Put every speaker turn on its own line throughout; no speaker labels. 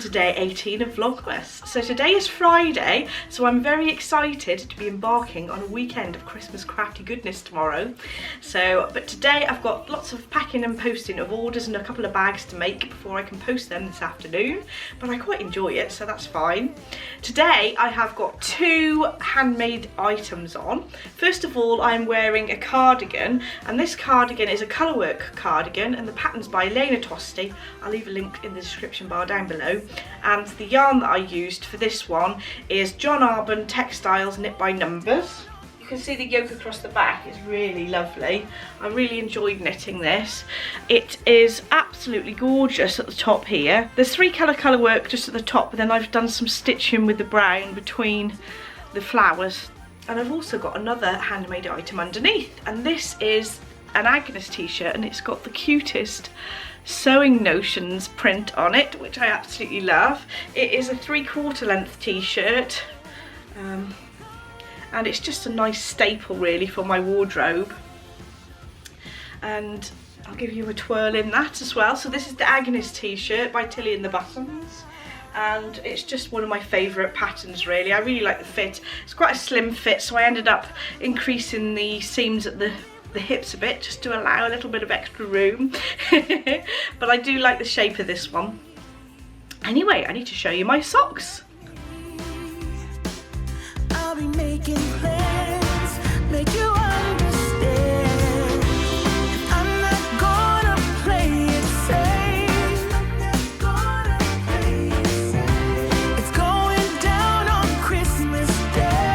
welcome to day 18 of Vlogmas. So today is Friday, so I'm very excited to be embarking on a weekend of Christmas crafty goodness tomorrow. But today I've got lots of packing and posting of orders and a couple of bags to make before I can post them this afternoon, but I quite enjoy it, so that's fine. Today I have got two handmade items on. First of all, I'm wearing a cardigan, and this cardigan is a colourwork cardigan, and the pattern's by Lene Tosti. I'll leave a link in the description bar down below. And the yarn that I used for this one is John Arbon Textiles Knit by Numbers. You can see the yoke across the back, it's really lovely. I really enjoyed knitting this. It is absolutely gorgeous at the top here. There's three colour work just at the top, but then I've done some stitching with the brown between the flowers. And I've also got another handmade item underneath, and this is an Agnes t-shirt, and it's got the cutest Sewing Notions print on it, which I absolutely love. It is a 3/4 length t-shirt, and it's just a nice staple really for my wardrobe. And I'll give you a twirl in that as well. So this is the Agnes t-shirt by Tilly and the Buttons, and it's just one of my favourite patterns really. I really like the fit. It's quite a slim fit, so I ended up increasing the seams at the hips a bit just to allow a little bit of extra room. But I do like the shape of this one. Anyway, I need to show you my socks. I'll be making plans, make you understand. I'm not gonna play it safe. I'm not gonna play it safe. It's going down on Christmas Day.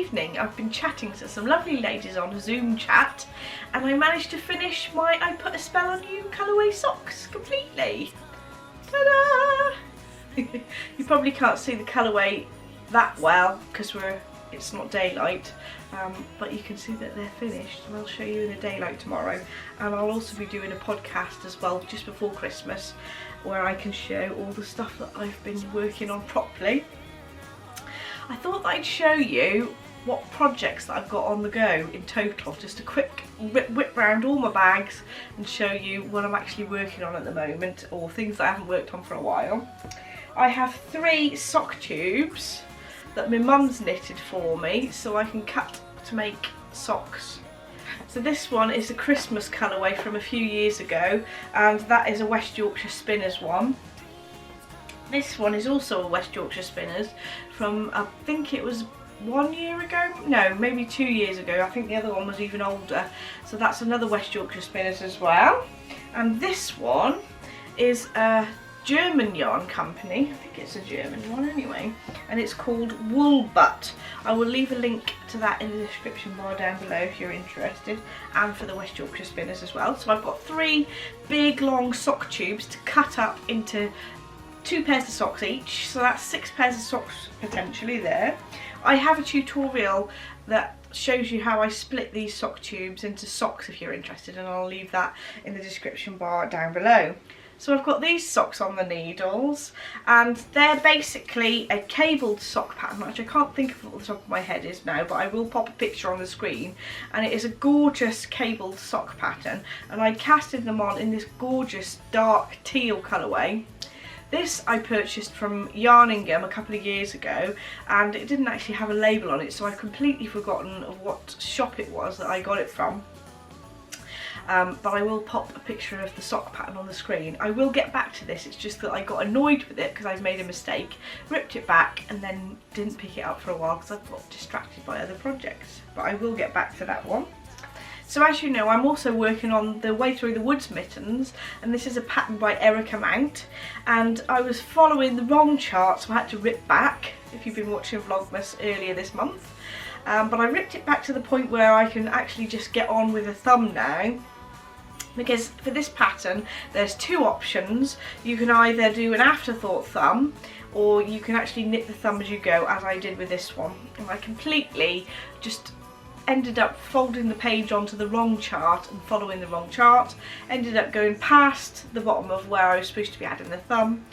evening I've been chatting to some lovely ladies on a Zoom chat, and I managed to finish my I Put a Spell on You colourway socks completely. Ta-da! You probably can't see the colourway that well because it's not daylight, but you can see that they're finished, and I'll show you in the daylight tomorrow. And I'll also be doing a podcast as well just before Christmas where I can show all the stuff that I've been working on properly. I thought that I'd show you what projects that I've got on the go in total, just a quick whip round all my bags and show you what I'm actually working on at the moment, or things that I haven't worked on for a while. I have 3 sock tubes that my mum's knitted for me so I can cut to make socks. So this one is a Christmas colourway from a few years ago, and that is a West Yorkshire Spinners one. This one is also a West Yorkshire Spinners from, I think it was 1 year ago, no, maybe 2 years ago. I think the other one was even older, so that's another West Yorkshire Spinners as well. And this one is a German yarn company, I think it's a German one anyway, and it's called Wool Butt. I will leave a link to that in the description bar down below if you're interested, and for the West Yorkshire Spinners as well. So I've got 3 big long sock tubes to cut up into 2 pairs of socks each, so that's 6 pairs of socks potentially there. I have a tutorial that shows you how I split these sock tubes into socks if you're interested, and I'll leave that in the description bar down below. So I've got these socks on the needles, and they're basically a cabled sock pattern, which I can't think of what the top of my head is now, but I will pop a picture on the screen. And it is a gorgeous cabled sock pattern, and I casted them on in this gorgeous dark teal colourway. This I purchased from Yarningham a couple of years ago, and it didn't actually have a label on it, so I've completely forgotten of what shop it was that I got it from. But I will pop a picture of the sock pattern on the screen. I will get back to this, it's just that I got annoyed with it because I've made a mistake, ripped it back and then didn't pick it up for a while because I got distracted by other projects. But I will get back to that one. So as you know, I'm also working on the Way Through the Woods mittens, and this is a pattern by Erica Mount, and I was following the wrong chart, so I had to rip back, if you've been watching Vlogmas earlier this month. But I ripped it back to the point where I can actually just get on with a thumb now. Because for this pattern there's 2 options. You can either do an afterthought thumb, or you can actually knit the thumb as you go, as I did with this one. And I completely just ended up folding the page onto the wrong chart and following the wrong chart. Ended up going past the bottom of where I was supposed to be adding the thumb,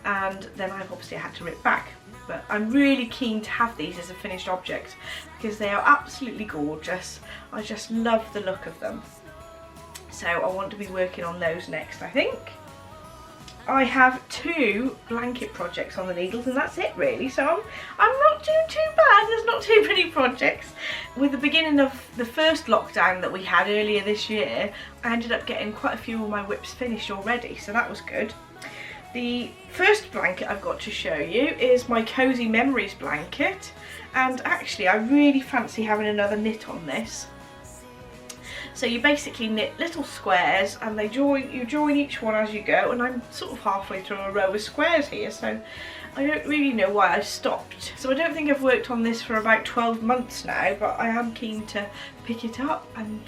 and then I've obviously had to rip back. But I'm really keen to have these as a finished object because they are absolutely gorgeous. I just love the look of them. So I want to be working on those next, I think. I have 2 blanket projects on the needles, and that's it really. So I'm not doing too bad. There's not too many projects. With the beginning of the first lockdown that we had earlier this year, I ended up getting quite a few of my whips finished already, so that was good. The first blanket I've got to show you is my Cosy Memories blanket, and actually I really fancy having another knit on this. So you basically knit little squares, and you join each one as you go, and I'm sort of halfway through a row of squares here, so I don't really know why I stopped. So I don't think I've worked on this for about 12 months now, but I am keen to pick it up and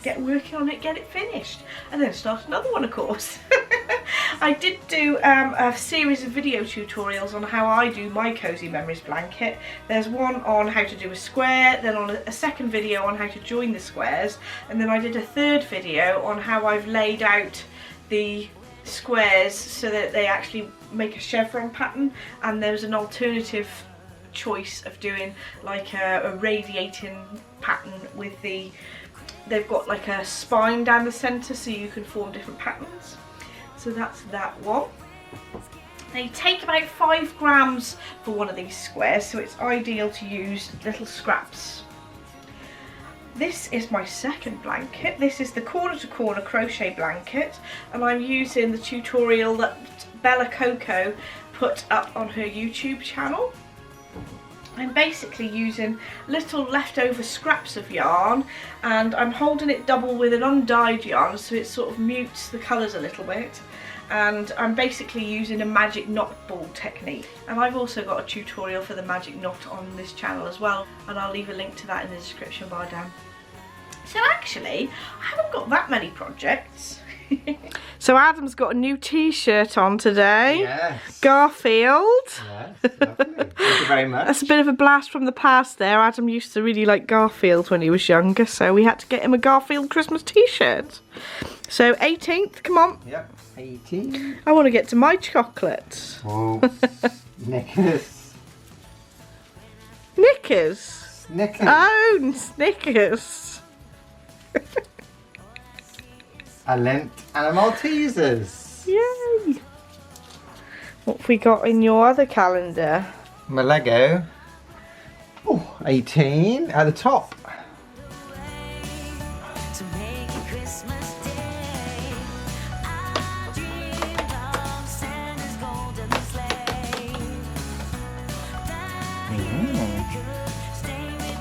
get working on it, get it finished, and then start another one, of course. I did do a series of video tutorials on how I do my Cosy Memories blanket. There's one on how to do a square, then on a second video on how to join the squares, and then I did a third video on how I've laid out the squares so that they actually make a chevron pattern. And there's an alternative choice of doing like a radiating pattern with they've got like a spine down the centre so you can form different patterns. So that's that one. They take about 5 grams for one of these squares, so it's ideal to use little scraps. This is my second blanket. This is the corner to corner crochet blanket, and I'm using the tutorial that Bella Coco put up on her YouTube channel. I'm basically using little leftover scraps of yarn, and I'm holding it double with an undyed yarn so it sort of mutes the colours a little bit, and I'm basically using a magic knot ball technique, and I've also got a tutorial for the magic knot on this channel as well, and I'll leave a link to that in the description bar down. So actually I haven't got that many projects. So Adam's got a new t-shirt on today.
Yes.
Garfield.
Yes, lovely. Thank you very much.
That's a bit of a blast from the past there. Adam used to really like Garfield when he was younger, so we had to get him a Garfield Christmas t-shirt. So 18th, come on.
Yep, 18.
I want to get to my chocolate.
Oh, Snickers.
Knickers?
Snickers.
Oh, Snickers.
A Lent and a Maltesers.
Yay. What have we got in your other calendar?
My Lego. Oh, 18 at the top.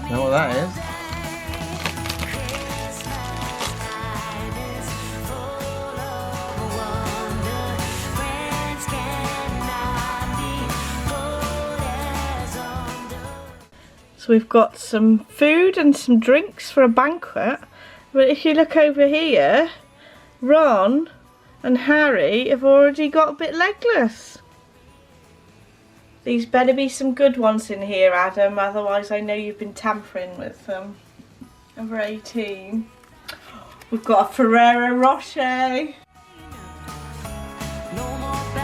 Know what that is?
So we've got some food and some drinks for a banquet, but if you look over here, Ron and Harry have already got a bit legless. These better be some good ones in here, Adam, otherwise I know you've been tampering with them. Number 18. We've got a Ferrero Rocher.
No more